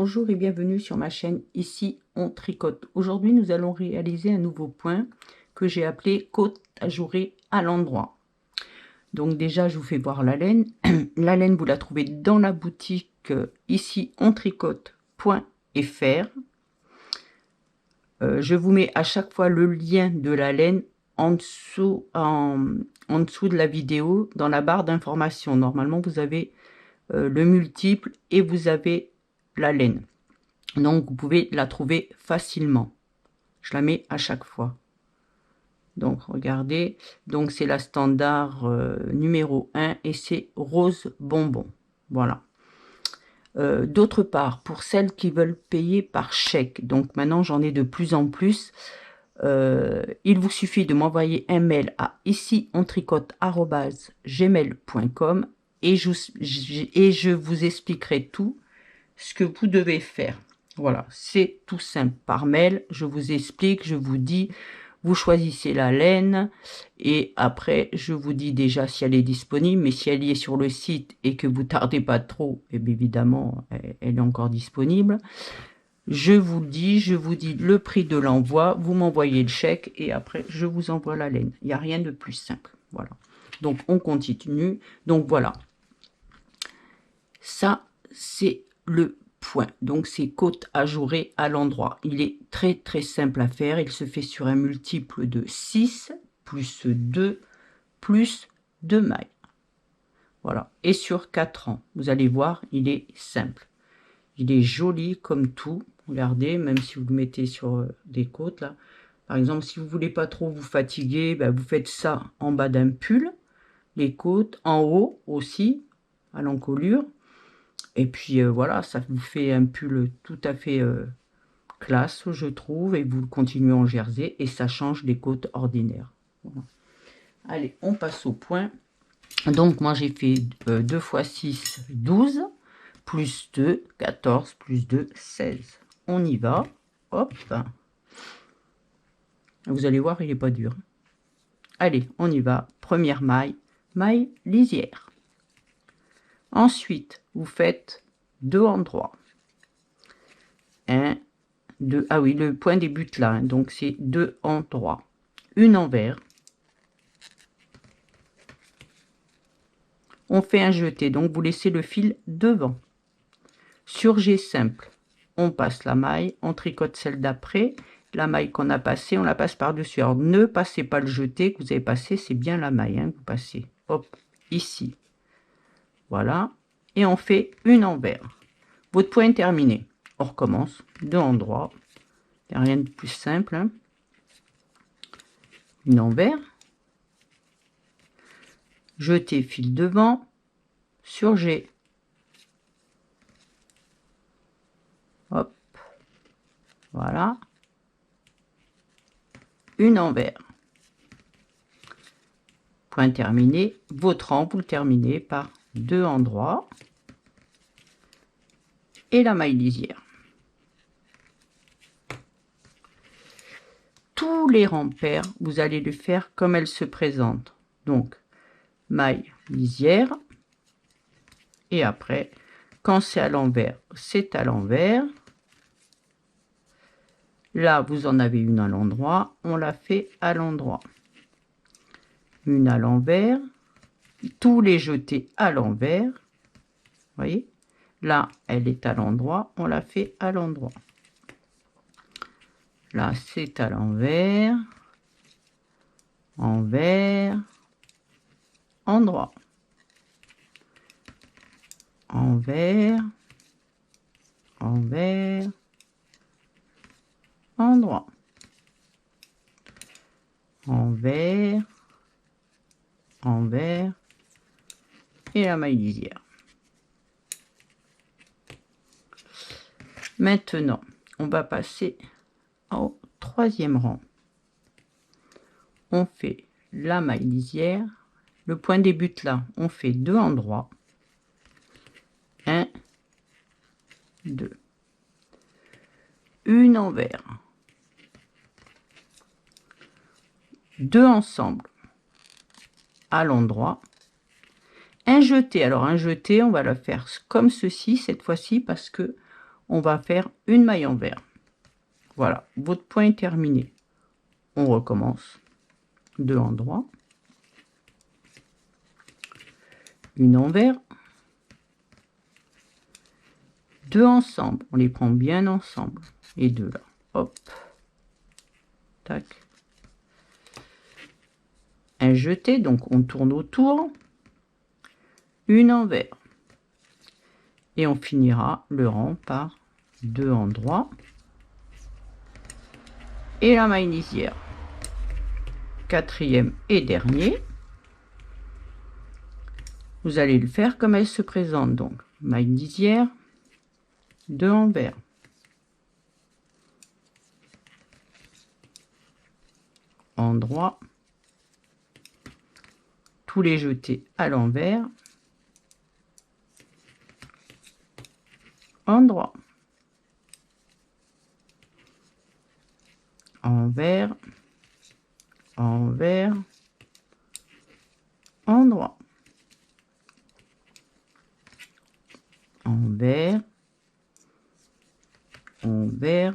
Bonjour et bienvenue sur ma chaîne. Ici on tricote. Aujourd'hui nous allons réaliser un nouveau point que j'ai appelé côte ajourée à l'endroit. Donc déjà je vous fais voir la laine. La laine vous la trouvez dans la boutique ici on tricote.fr. Je vous mets à chaque fois le lien de la laine en dessous de la vidéo dans la barre d'information. Normalement vous avez le multiple et vous avez la laine. Donc vous pouvez la trouver facilement. Je la mets à chaque fois. Donc regardez, donc c'est la standard numéro 1 et c'est rose bonbon. Voilà. D'autre part, pour celles qui veulent payer par chèque, donc maintenant j'en ai de plus en plus, il vous suffit de m'envoyer un mail à iciontricote@gmail.com et je vous expliquerai tout ce que vous devez faire. Voilà, c'est tout simple. Par mail, je vous explique, je vous dis, vous choisissez la laine et après, je vous dis déjà si elle est disponible, mais si elle y est sur le site et que vous tardez pas trop, et bien évidemment, elle est encore disponible. Je vous dis le prix de l'envoi, vous m'envoyez le chèque et après, je vous envoie la laine. Il n'y a rien de plus simple. Voilà. Donc, on continue. Donc, voilà. Ça, c'est le point. Donc, c'est côte ajourée à l'endroit. Il est très, très simple à faire. Il se fait sur un multiple de 6, plus 2, plus 2 mailles. Voilà. Et sur 4 ans. Vous allez voir, il est simple. Il est joli comme tout. Regardez, même si vous le mettez sur des côtes, là. Par exemple, si vous voulez pas trop vous fatiguer, ben, vous faites ça en bas d'un pull. Les côtes, en haut aussi, à l'encolure. Et puis voilà, ça vous fait un pull tout à fait classe, je trouve. Et vous le continuez en jersey et ça change des côtes ordinaires. Voilà. Allez, on passe au point. Donc moi j'ai fait 2 x 6, 12. Plus 2, 14, plus 2, 16. On y va. Hop. Vous allez voir, il n'est pas dur. Allez, on y va. Première maille, maille lisière. Ensuite, vous faites 2 endroits. 1, 2. Ah oui, le point débute là. Hein, donc, c'est 2 endroits. Une envers. On fait un jeté. Donc, vous laissez le fil devant. Sur G simple, on passe la maille. On tricote celle d'après. La maille qu'on a passée, on la passe par-dessus. Alors, ne passez pas le jeté que vous avez passé. C'est bien la maille hein, que vous passez. Hop, ici. Voilà. Et on fait une envers. Votre point est terminé. On recommence. 2 endroits. Il n'y a rien de plus simple. Hein. Une envers. Jeter fil devant. Sur G. Hop. Voilà. Une envers. Point terminé. Votre rang, vous le terminez par 2 endroits. Et la maille lisière. Tous les rangs pairs, vous allez le faire comme elle se présente. Donc, maille lisière. Et après, quand c'est à l'envers, c'est à l'envers. Là, vous en avez une à l'endroit. On la fait à l'endroit. Une à l'envers. Tous les jetés à l'envers. Voyez? Là, elle est à l'endroit. On la fait à l'endroit. Là, c'est à l'envers. Envers. Endroit. Envers. Envers. Endroit. Envers. Envers. Et la maille lisière. Maintenant, on va passer au 3e rang. On fait la maille lisière. Le point débute là. On fait 2 endroits. 1, 2. Une envers. 2 ensemble. À l'endroit. Un jeté. Alors un jeté, on va le faire comme ceci cette fois-ci parce que on va faire une maille envers. Voilà, votre point est terminé. On recommence. 2 endroits, une envers, 2 ensemble, on les prend bien ensemble, et 2 là, hop, tac, un jeté, donc on tourne autour, une envers, et on finira le rang par 2 endroits, et la maille lisière. Quatrième et dernier, vous allez le faire comme elle se présente, donc maille lisière, 2 envers, endroit, tous les jetés à l'envers, endroit, envers, envers, endroit, envers, envers,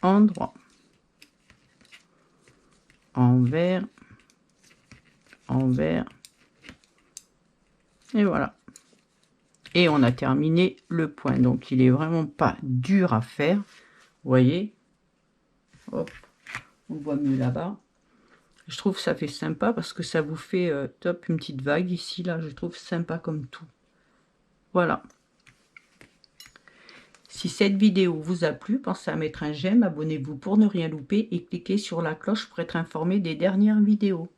endroit, envers, envers, et voilà. Et on a terminé le point, donc il est vraiment pas dur à faire, vous voyez. Hop, on voit mieux là-bas. Je trouve ça fait sympa parce que ça vous fait top une petite vague ici, là, je trouve sympa comme tout. Voilà. Si cette vidéo vous a plu, pensez à mettre un j'aime, abonnez-vous pour ne rien louper et cliquez sur la cloche pour être informé des dernières vidéos.